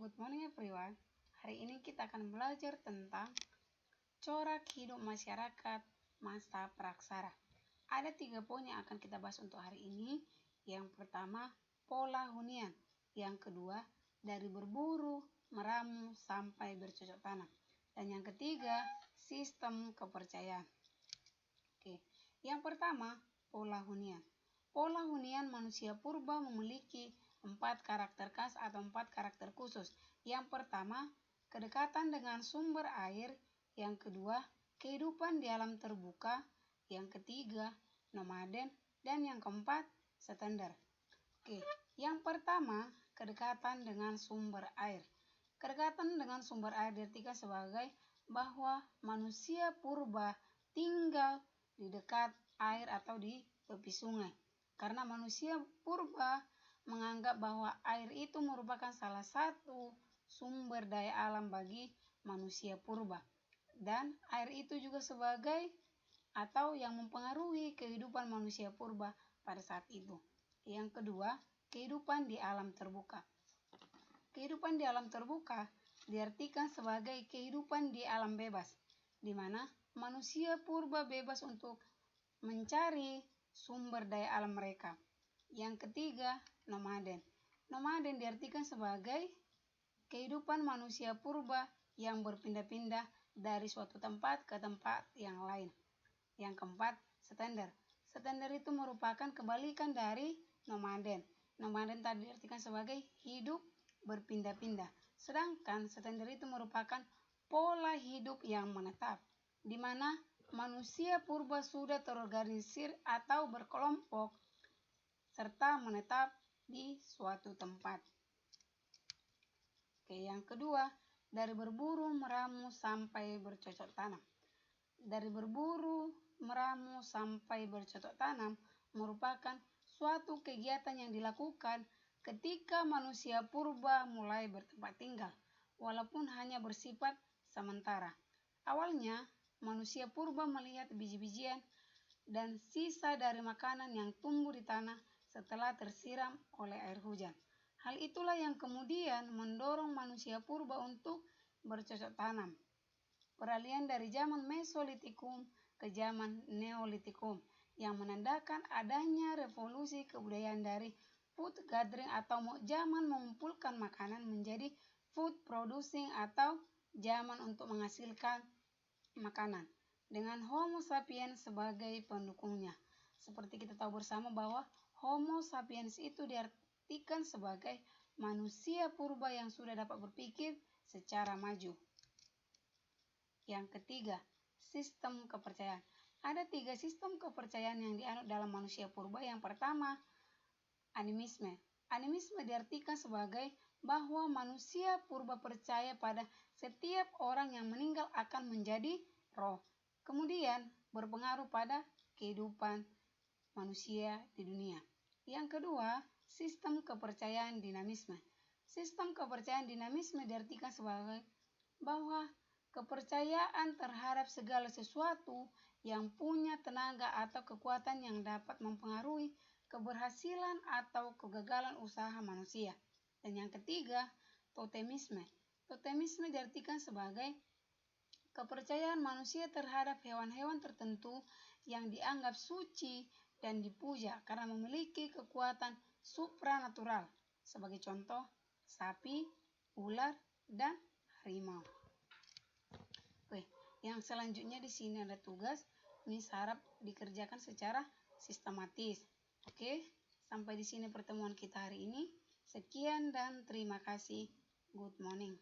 good morning everyone. Hari ini kita akan belajar tentang corak hidup masyarakat masa praksara. Ada 3 poin yang akan kita bahas untuk hari ini. Yang pertama, pola hunian. Yang kedua, dari berburu, meramu, sampai bercocok tanam. Dan yang ketiga, sistem kepercayaan. Oke, yang pertama, pola hunian. Pola hunian manusia purba memiliki 4 karakter khas atau 4 karakter khusus. Yang pertama, kedekatan dengan sumber air. Yang kedua, kehidupan di alam terbuka. Yang ketiga, nomaden. Dan yang keempat, standar. Oke, yang pertama, kedekatan dengan sumber air. Kedekatan dengan sumber air diartikan sebagai bahwa manusia purba tinggal di dekat air atau di tepi sungai. Karena manusia purba menganggap bahwa air itu merupakan salah satu sumber daya alam bagi manusia purba. Dan air itu juga sebagai atau yang mempengaruhi kehidupan manusia purba pada saat itu. Yang kedua, kehidupan di alam terbuka. Kehidupan di alam terbuka diartikan sebagai kehidupan di alam bebas, di mana manusia purba bebas untuk mencari sumber daya alam mereka. Yang ketiga, nomaden. Nomaden diartikan sebagai kehidupan manusia purba yang berpindah-pindah dari suatu tempat ke tempat yang lain. Yang keempat, standar. Standar itu merupakan kebalikan dari nomaden. Nomaden tadi diartikan sebagai hidup berpindah-pindah. Sedangkan standar itu merupakan pola hidup yang menetap, di mana manusia purba sudah terorganisir atau berkelompok serta menetap di suatu tempat. Oke, yang kedua, dari berburu, meramu, sampai bercocok tanam. Dari berburu, meramu, sampai bercocok tanam merupakan suatu kegiatan yang dilakukan ketika manusia purba mulai bertempat tinggal, walaupun hanya bersifat sementara. Awalnya, manusia purba melihat biji-bijian dan sisa dari makanan yang tumbuh di tanah setelah tersiram oleh air hujan. Hal itulah yang kemudian mendorong manusia purba untuk bercocok tanam. Peralihan dari zaman Mesolitikum ke zaman Neolitikum yang menandakan adanya revolusi kebudayaan dari food gathering atau zaman mengumpulkan makanan menjadi food producing atau zaman untuk menghasilkan makanan dengan Homo sapiens sebagai pendukungnya. Seperti kita tahu bersama bahwa Homo sapiens itu diartikan sebagai manusia purba yang sudah dapat berpikir secara maju. Yang ketiga, sistem kepercayaan. Ada 3 sistem kepercayaan yang dianut dalam manusia purba. Yang pertama, animisme. Animisme diartikan sebagai bahwa manusia purba percaya pada setiap orang yang meninggal akan menjadi roh, kemudian berpengaruh pada kehidupan manusia di dunia. Yang kedua, sistem kepercayaan dinamisme. Sistem kepercayaan dinamisme diartikan sebagai bahwa kepercayaan terhadap segala sesuatu yang punya tenaga atau kekuatan yang dapat mempengaruhi keberhasilan atau kegagalan usaha manusia. Dan yang ketiga, totemisme. Totemisme diartikan sebagai kepercayaan manusia terhadap hewan-hewan tertentu yang dianggap suci dan dipuja karena memiliki kekuatan supranatural. Sebagai contoh, sapi, ular, dan harimau. Oke, yang selanjutnya di sini ada tugas. Ini harap dikerjakan secara sistematis. Oke, sampai di sini pertemuan kita hari ini. Sekian dan terima kasih. Good morning.